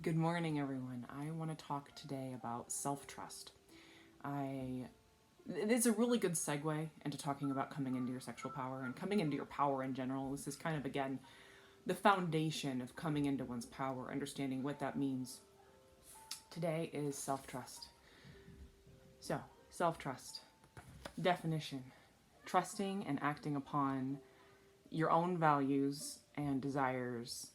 Good morning, everyone. I want to talk today about self-trust. It's a really good segue into talking about coming into your sexual power and coming into your power in general. This is kind of, again, the foundation of coming into one's power, understanding what that means. Today is self-trust. So, self-trust. Definition: trusting and acting upon your own values and desires,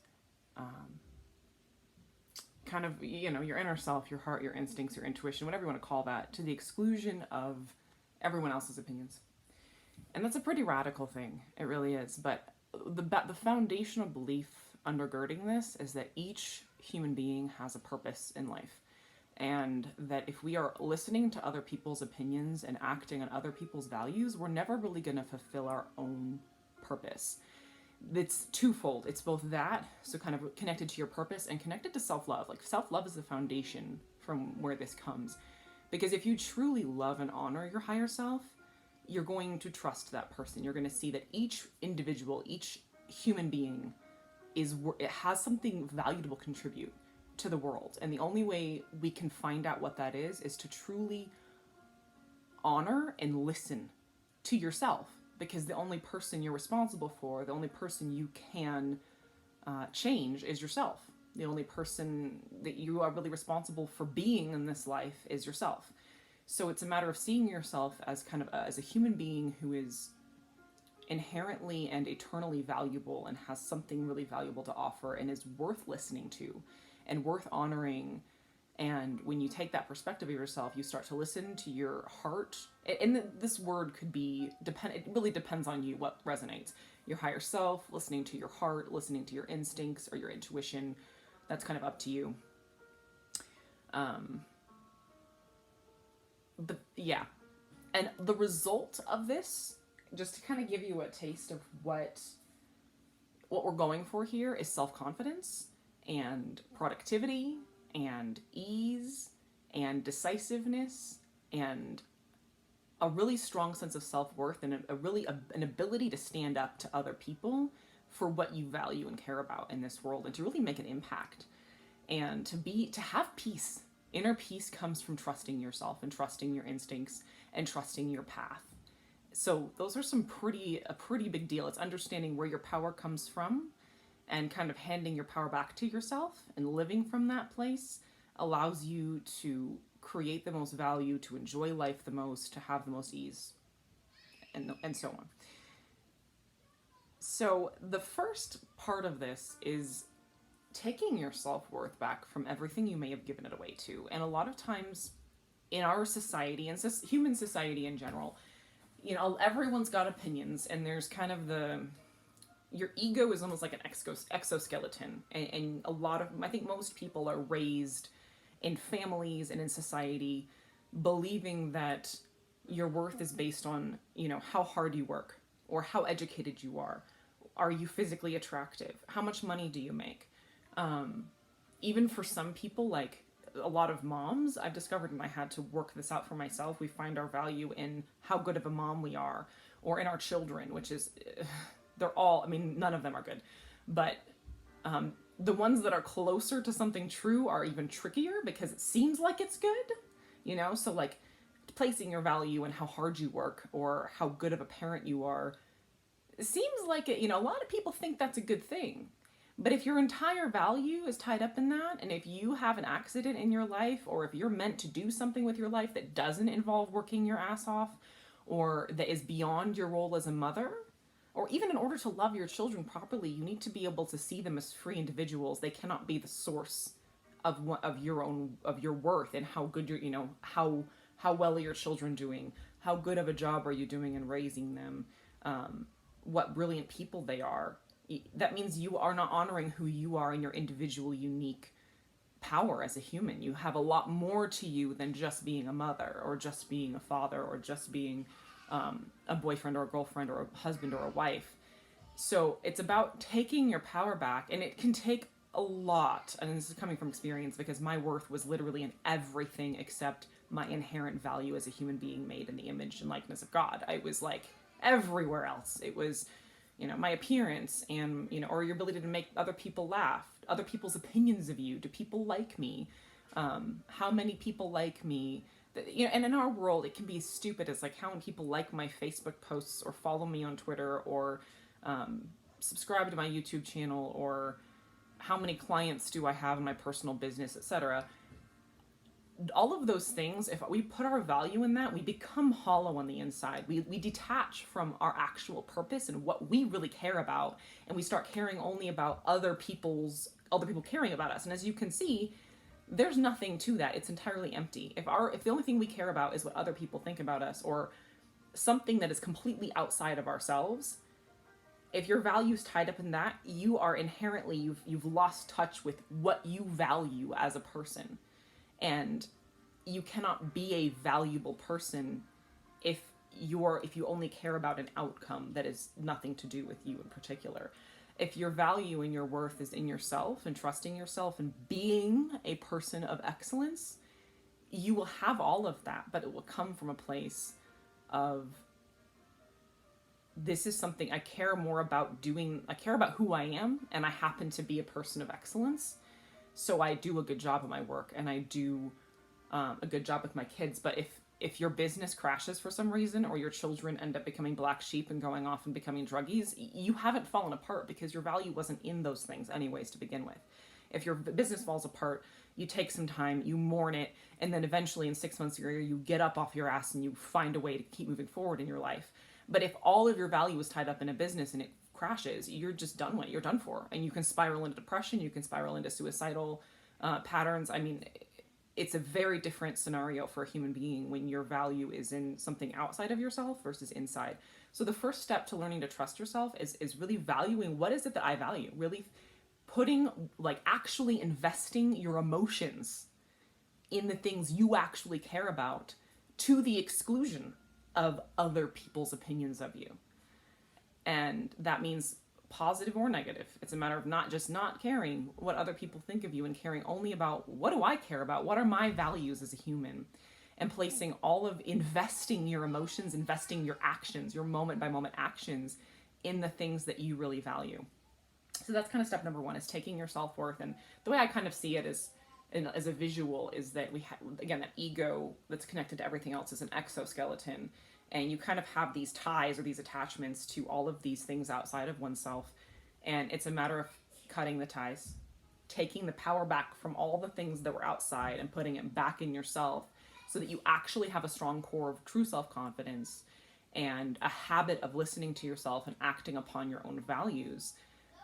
kind of, your inner self, your heart, your instincts, your intuition, whatever you want to call that, to the exclusion of everyone else's opinions. And that's a pretty radical thing. It really is. But the foundational belief undergirding this is that each human being has a purpose in life. And that if we are listening to other people's opinions and acting on other people's values, we're never really going to fulfill our own purpose. It's twofold. It's both that, so kind of connected to your purpose, and connected to self-love. Like, self-love is the foundation from where this comes. Because if you truly love and honor your higher self, you're going to trust that person. You're going to see that each individual, each human being it has something valuable to contribute to the world. And the only way we can find out what that is to truly honor and listen to yourself. Because the only person you're responsible for, the only person you can change is yourself. The only person that you are really responsible for being in this life is yourself. So it's a matter of seeing yourself as kind of as a human being who is inherently and eternally valuable and has something really valuable to offer and is worth listening to and worth honoring. And when you take that perspective of yourself, you start to listen to your heart. And this word could be, it really depends on you what resonates. Your higher self, listening to your heart, listening to your instincts or your intuition. That's kind of up to you. But yeah. And the result of this, just to kind of give you a taste of what we're going for here, is self-confidence and productivity and ease and decisiveness and a really strong sense of self-worth and an ability to stand up to other people for what you value and care about in this world, and to really make an impact, and to have peace. Inner peace comes from trusting yourself and trusting your instincts and trusting your path. So those are a pretty big deal. It's understanding where your power comes from and kind of handing your power back to yourself, and living from that place allows you to create the most value, to enjoy life the most, to have the most ease, and so on. So the first part of this is taking your self-worth back from everything you may have given it away to. And a lot of times in our society, and human society in general, everyone's got opinions, and there's kind of your ego is almost like an exoskeleton. And I think most people are raised in families and in society believing that your worth is based on, how hard you work or how educated you are. Are you physically attractive? How much money do you make? Even for some people, like a lot of moms, I've discovered, and I had to work this out for myself, we find our value in how good of a mom we are, or in our children, which is, none of them are good. But the ones that are closer to something true are even trickier because it seems like it's good, So like placing your value in how hard you work or how good of a parent you are, it seems like it, a lot of people think that's a good thing. But if your entire value is tied up in that, and if you have an accident in your life, or if you're meant to do something with your life that doesn't involve working your ass off, or that is beyond your role as a mother, or even in order to love your children properly, you need to be able to see them as free individuals. They cannot be the source of your worth and how good how well are your children doing, how good of a job are you doing in raising them, what brilliant people they are. That means you are not honoring who you are in your individual, unique power as a human. You have a lot more to you than just being a mother, or just being a father, or just being a boyfriend or a girlfriend or a husband or a wife. So it's about taking your power back, and it can take a lot. And this is coming from experience, because my worth was literally in everything except my inherent value as a human being made in the image and likeness of God. I was like everywhere else. It was, my appearance and, or your ability to make other people laugh, other people's opinions of you? Do people like me? How many people like me? And in our world, it can be as stupid as like how many people like my Facebook posts or follow me on Twitter or subscribe to my YouTube channel, or how many clients do I have in my personal business, etc. All of those things, if we put our value in that, we become hollow on the inside. We detach from our actual purpose and what we really care about, and we start caring only about other people caring about us. And as you can see, there's nothing to that. It's entirely empty. If the only thing we care about is what other people think about us, or something that is completely outside of ourselves, if your value is tied up in that, you are inherently, you've lost touch with what you value as a person. And you cannot be a valuable person if you only care about an outcome that is nothing to do with you in particular. If your value and your worth is in yourself and trusting yourself and being a person of excellence, you will have all of that, but it will come from a place of, this is something I care more about doing. I care about who I am, and I happen to be a person of excellence. So I do a good job of my work, and I do a good job with my kids. But if your business crashes for some reason, or your children end up becoming black sheep and going off and becoming druggies, you haven't fallen apart because your value wasn't in those things anyways to begin with. If your business falls apart, you take some time, you mourn it, and then eventually in 6 months or a year, you get up off your ass and you find a way to keep moving forward in your life. But if all of your value is tied up in a business and it crashes, you're just done with it. You're done for. And you can spiral into depression. You can spiral into suicidal patterns. I mean, it's a very different scenario for a human being when your value is in something outside of yourself versus inside. So the first step to learning to trust yourself is really valuing, what is it that I value? Really putting, like, actually investing your emotions in the things you actually care about, to the exclusion of other people's opinions of you. And that means positive or negative. It's a matter of not caring what other people think of you, and caring only about, what do I care about? What are my values as a human? And placing investing your emotions, investing your actions, your moment by moment actions in the things that you really value. So that's kind of step number one, is taking your self-worth. And the way I kind of see it is, as a visual, is that we have, again, that ego that's connected to everything else is an exoskeleton. And you kind of have these ties or these attachments to all of these things outside of oneself. And it's a matter of cutting the ties, taking the power back from all the things that were outside and putting it back in yourself, so that you actually have a strong core of true self-confidence and a habit of listening to yourself and acting upon your own values,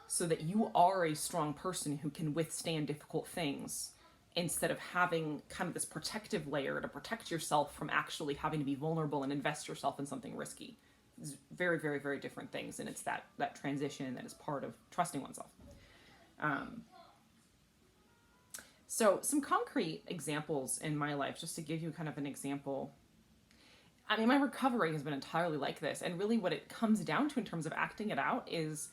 so that you are a strong person who can withstand difficult things, instead of having kind of this protective layer to protect yourself from actually having to be vulnerable and invest yourself in something risky. It's very, very, very different things. And it's that transition that is part of trusting oneself. So some concrete examples in my life, just to give you kind of an example. I mean, my recovery has been entirely like this. And really what it comes down to in terms of acting it out is,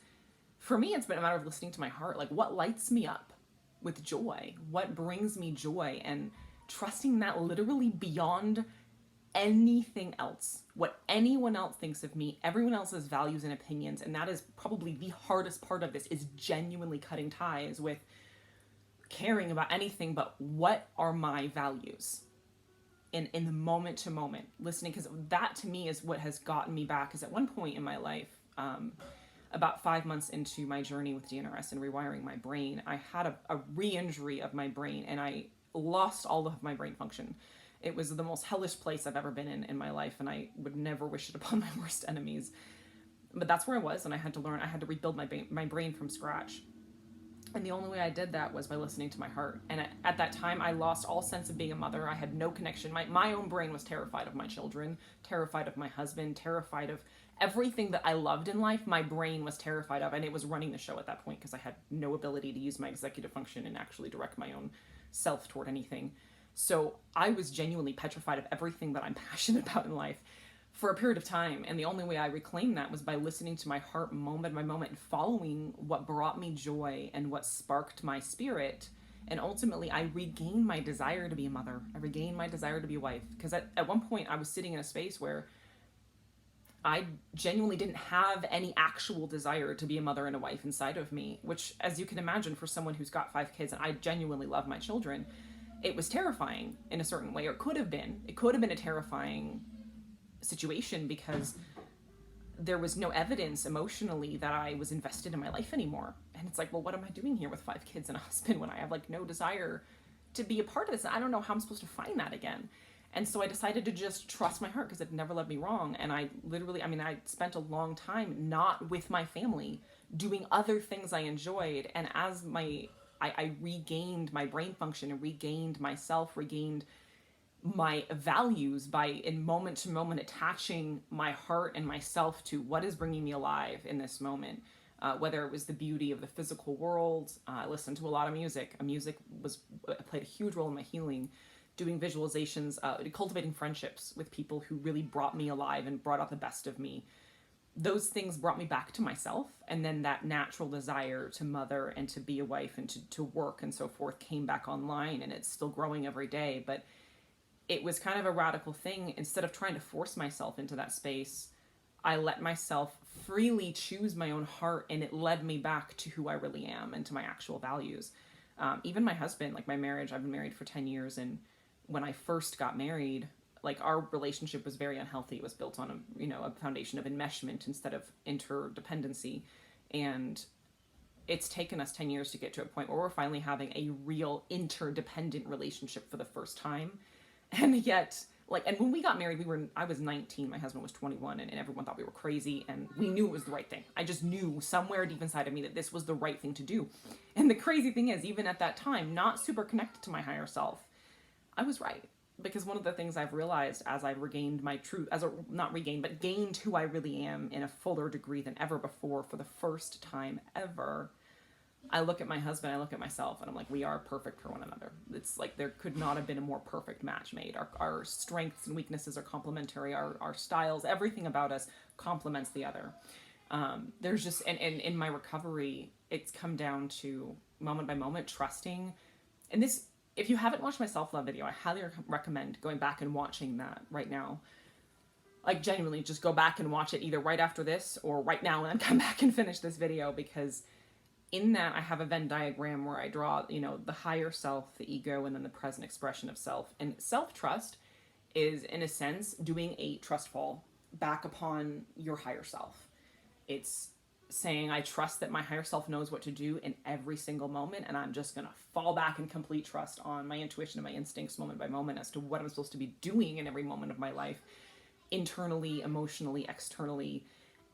for me, it's been a matter of listening to my heart. Like, what lights me up with joy? What brings me joy? And trusting that literally beyond anything else. What anyone else thinks of me, everyone else's values and opinions, and that is probably the hardest part of this, is genuinely cutting ties with caring about anything but what are my values in the moment to moment, listening, because that to me is what has gotten me back. Is at one point in my life, about 5 months into my journey with DNRS and rewiring my brain, I had a re-injury of my brain, and I lost all of my brain function. It was the most hellish place I've ever been in my life, and I would never wish it upon my worst enemies. But that's where I was, and I had to rebuild my brain from scratch. And the only way I did that was by listening to my heart. And at that time, I lost all sense of being a mother. I had no connection. My own brain was terrified of my children, terrified of my husband, terrified of everything that I loved in life. My brain was terrified of, and it was running the show at that point, because I had no ability to use my executive function and actually direct my own self toward anything. So I was genuinely petrified of everything that I'm passionate about in life for a period of time. And the only way I reclaimed that was by listening to my heart moment by moment and following what brought me joy and what sparked my spirit. And ultimately, I regained my desire to be a mother. I regained my desire to be a wife. Because at one point, I was sitting in a space where I genuinely didn't have any actual desire to be a mother and a wife inside of me, which, as you can imagine, for someone who's got 5 kids, and I genuinely love my children, it was terrifying in a certain way, or it could have been. It could have been a terrifying situation because there was no evidence emotionally that I was invested in my life anymore. And it's like, well, what am I doing here with 5 kids and a husband when I have like no desire to be a part of this? I don't know how I'm supposed to find that again. And so I decided to just trust my heart because it never led me wrong. And I literally, I spent a long time not with my family, doing other things I enjoyed. And as I regained my brain function and regained myself, regained my values by, in moment to moment, attaching my heart and myself to what is bringing me alive in this moment. Whether it was the beauty of the physical world, I listened to a lot of music. Music played a huge role in my healing. Doing visualizations, cultivating friendships with people who really brought me alive and brought out the best of me. Those things brought me back to myself, and then that natural desire to mother and to be a wife and to work and so forth came back online, and it's still growing every day. But it was kind of a radical thing. Instead of trying to force myself into that space, I let myself freely choose my own heart, and it led me back to who I really am and to my actual values. Even my husband, like my marriage, I've been married for 10 years, and when I first got married, like our relationship was very unhealthy. It was built on a foundation of enmeshment instead of interdependency. And it's taken us 10 years to get to a point where we're finally having a real interdependent relationship for the first time. And yet, and when we got married, I was 19, my husband was 21, and everyone thought we were crazy, and we knew it was the right thing. I just knew somewhere deep inside of me that this was the right thing to do. And the crazy thing is, even at that time, not super connected to my higher self, I was right. Because one of the things I've realized as I've regained my truth, gained who I really am in a fuller degree than ever before for the first time ever, I look at my husband, I look at myself, and I'm like, we are perfect for one another. It's like there could not have been a more perfect match made. Our strengths and weaknesses are complementary. Our styles, everything about us complements the other. There's just, and in my recovery, it's come down to moment by moment trusting. And this, if you haven't watched my self-love video, I highly recommend going back and watching that right now. Like, genuinely, just go back and watch it either right after this or right now and then come back and finish this video, because in that I have a Venn diagram where I draw, the higher self, the ego, and then the present expression of self. And self-trust is, in a sense, doing a trust fall back upon your higher self. It's saying, I trust that my higher self knows what to do in every single moment, and I'm just going to fall back in complete trust on my intuition and my instincts moment by moment as to what I'm supposed to be doing in every moment of my life, internally, emotionally, externally,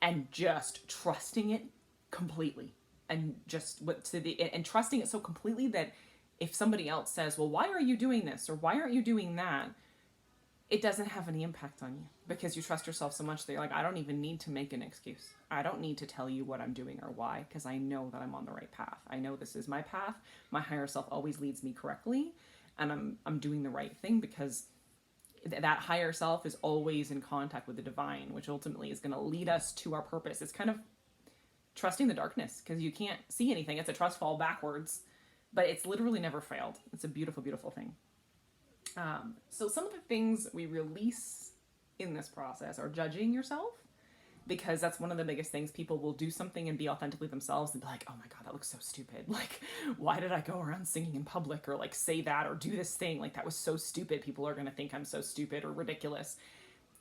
and just trusting it completely. And just and trusting it so completely that if somebody else says, well, why are you doing this? Or why aren't you doing that? It doesn't have any impact on you, because you trust yourself so much that you're like, I don't even need to make an excuse. I don't need to tell you what I'm doing or why, because I know that I'm on the right path. I know this is my path. My higher self always leads me correctly, and I'm doing the right thing, because that higher self is always in contact with the divine, which ultimately is going to lead us to our purpose. It's kind of trusting the darkness, because you can't see anything. It's a trust fall backwards, but it's literally never failed. It's a beautiful, beautiful thing. So some of the things we release in this process are judging yourself, because that's one of the biggest things. People will do something and be authentically themselves and be like, oh my God, that looks so stupid. Like, why did I go around singing in public, or like say that, or do this thing? Like, that was so stupid. People are going to think I'm so stupid or ridiculous.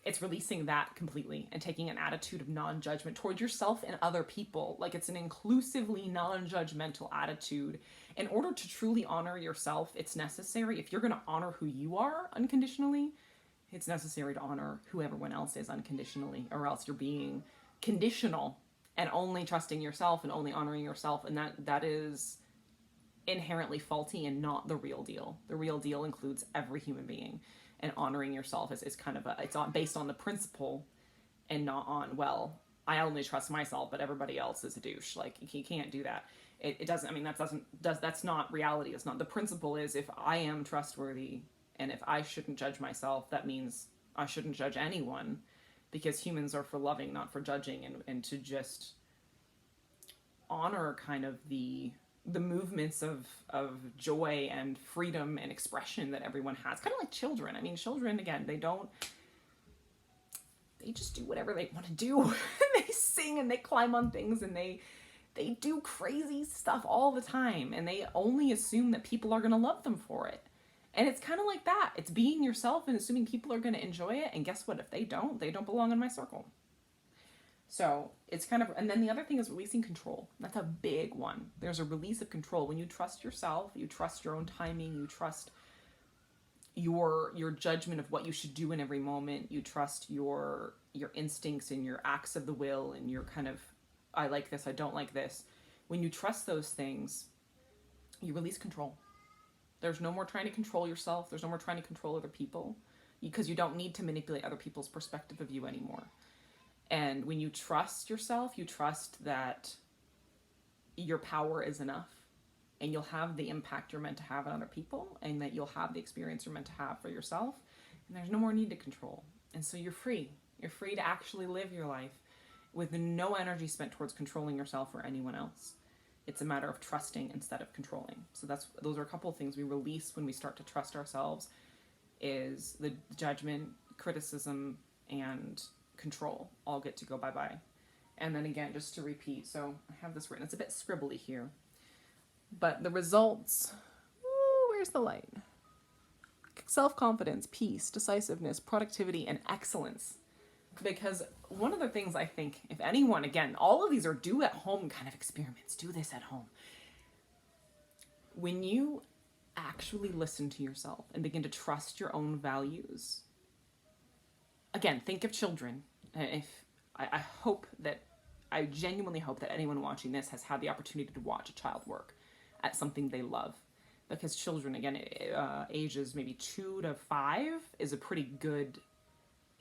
It's releasing that completely and taking an attitude of non-judgment towards yourself and other people. Like, it's an inclusively non-judgmental attitude. In order to truly honor yourself, it's necessary, if you're going to honor who you are unconditionally, it's necessary to honor who everyone else is unconditionally, or else you're being conditional and only trusting yourself and only honoring yourself. And that is inherently faulty and not the real deal. The real deal includes every human being. And honoring yourself is kind of based on the principle and not on, well, I only trust myself, but everybody else is a douche. Like, you can't do that. It doesn't, that's not reality. It's not. The principle is, if I am trustworthy and if I shouldn't judge myself, that means I shouldn't judge anyone, because humans are for loving, not for judging, and to just honor kind of the movements of joy and freedom and expression that everyone has. Kind of like children. I mean, children, again, they just do whatever they want to do. They sing and they climb on things and they do crazy stuff all the time, and they only assume that people are going to love them for it. And it's kind of like that. It's being yourself and assuming people are going to enjoy it. And guess what? If they don't belong in my circle. So it's kind of, and then the other thing is releasing control. That's a big one. There's a release of control. When you trust yourself, you trust your own timing, you trust your judgment of what you should do in every moment. You trust your instincts and your acts of the will and your kind of, I like this, I don't like this. When you trust those things, you release control. There's no more trying to control yourself. There's no more trying to control other people, because you don't need to manipulate other people's perspective of you anymore. And when you trust yourself, you trust that your power is enough, and you'll have the impact you're meant to have on other people, and that you'll have the experience you're meant to have for yourself. And there's no more need to control. And so you're free. You're free to actually live your life with no energy spent towards controlling yourself or anyone else. It's a matter of trusting instead of controlling. So those are a couple of things we release when we start to trust ourselves, is the judgment, criticism, and control all get to go bye-bye. And then again, just to repeat, so I have this written, it's a bit scribbly here, but the results, where's the light? Self-confidence, peace, decisiveness, productivity, and excellence. Because one of the things I think, if anyone, again, all of these are do at home kind of experiments, do this at home. When you actually listen to yourself and begin to trust your own values, again, think of children. If I genuinely hope that anyone watching this has had the opportunity to watch a child work at something they love. Because children, again, ages maybe 2 to 5 is a pretty good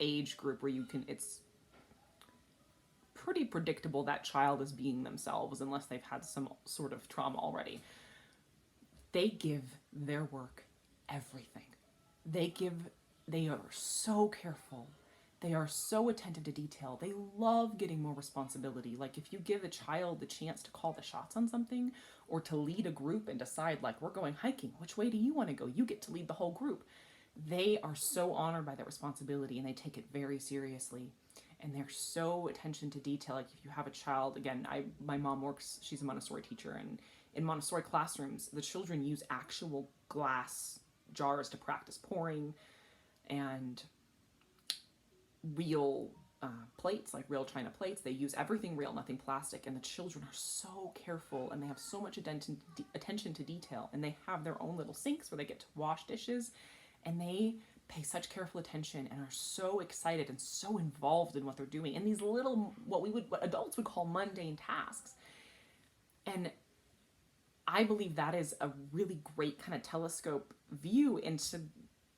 age group where it's pretty predictable that child is being themselves unless they've had some sort of trauma already. They give their work everything. They are so careful. They are so attentive to detail. They love getting more responsibility. Like if you give a child the chance to call the shots on something, or to lead a group and decide, like, we're going hiking, which way do you want to go? You get to lead the whole group. They are so honored by that responsibility, and they take it very seriously. And they're so attention to detail. Like if you have a child, again, my mom works, she's a Montessori teacher, and in Montessori classrooms, the children use actual glass jars to practice pouring, and real plates, like real china plates. They use everything real, nothing plastic, and the children are so careful, and they have so much attention to detail, and they have their own little sinks where they get to wash dishes, and they pay such careful attention and are so excited and so involved in what they're doing, and these little, what adults would call mundane tasks. And I believe that is a really great kind of telescope view into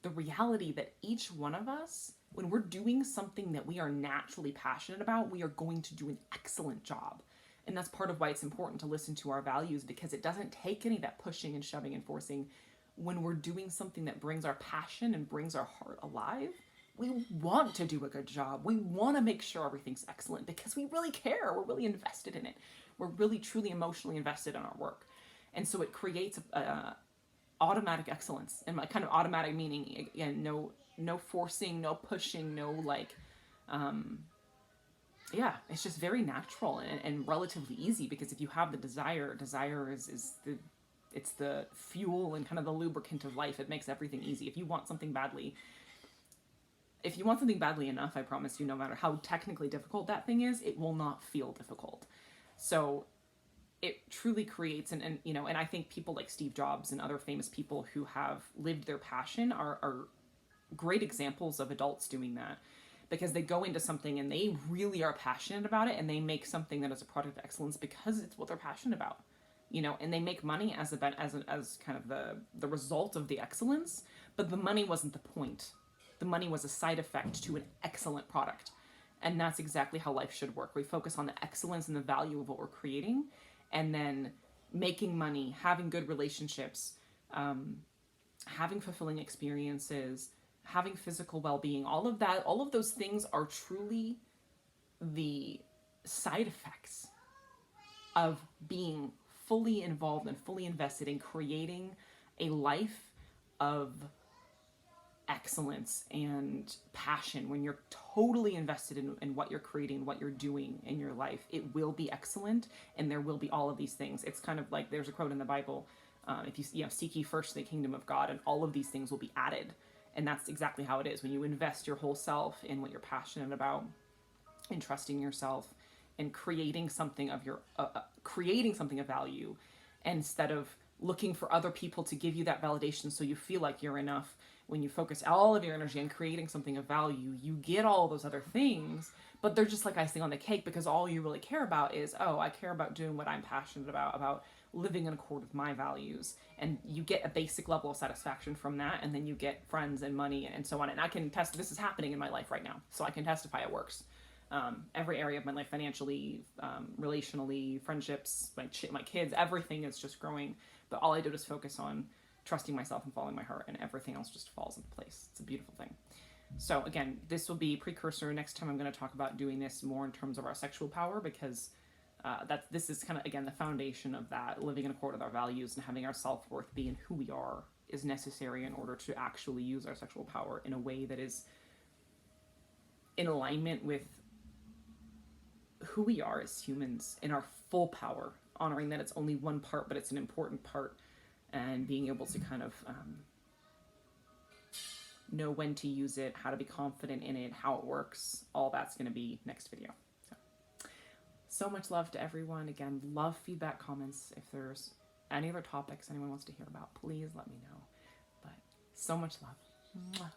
the reality that each one of us, when we're doing something that we are naturally passionate about, we are going to do an excellent job. And that's part of why it's important to listen to our values, because it doesn't take any of that pushing and shoving and forcing. When we're doing something that brings our passion and brings our heart alive, we want to do a good job. We want to make sure everything's excellent because we really care. We're really invested in it. We're really, truly emotionally invested in our work. And so it creates automatic excellence, and kind of automatic meaning, again, no forcing, no pushing, no it's just very natural and relatively easy, because if you have the desire is the fuel and kind of the lubricant of life. It makes everything easy. If you want something badly enough, I promise you, no matter how technically difficult that thing is, it will not feel difficult. So it truly creates, and I think people like Steve Jobs and other famous people who have lived their passion are great examples of adults doing that, because they go into something and they really are passionate about it, and they make something that is a product of excellence because it's what they're passionate about, and they make money as kind of the result of the excellence. But the money wasn't the point. The money was a side effect to an excellent product. And that's exactly how life should work. We focus on the excellence and the value of what we're creating, and then making money, having good relationships, having fulfilling experiences, having physical well-being. All of those things are truly the side effects of being fully involved and fully invested in creating a life of excellence and passion, when you're totally invested in what you're creating, what you're doing in your life, it will be excellent, and there will be all of these things. It's kind of like, there's a quote in the Bible, if you seek ye first the kingdom of God, and all of these things will be added. And that's exactly how it is. When you invest your whole self in what you're passionate about, and trusting yourself, and creating something of value, instead of looking for other people to give you that validation so you feel like you're enough. When you focus all of your energy on creating something of value, you get all those other things, but they're just like icing on the cake, because all you really care about is, oh, I care about doing what I'm passionate about living in accord with my values. And you get a basic level of satisfaction from that, and then you get friends and money and so on. And I can test, this is happening in my life right now, so I can testify it works. Every area of my life, financially, relationally, friendships, my kids, everything is just growing. But all I did was focus on trusting myself and following my heart, and everything else just falls into place. It's a beautiful thing. So again, this will be precursor. Next time I'm going to talk about doing this more in terms of our sexual power, because this is kind of, again, the foundation of that. Living in accord with our values and having our self-worth be in who we are is necessary in order to actually use our sexual power in a way that is in alignment with who we are as humans in our full power, honoring that it's only one part, but it's an important part, and being able to kind of know when to use it, how to be confident in it, how it works. All that's going to be next video. So much love to everyone. Again, love feedback, comments. If there's any other topics anyone wants to hear about, please let me know. But so much love. Mwah.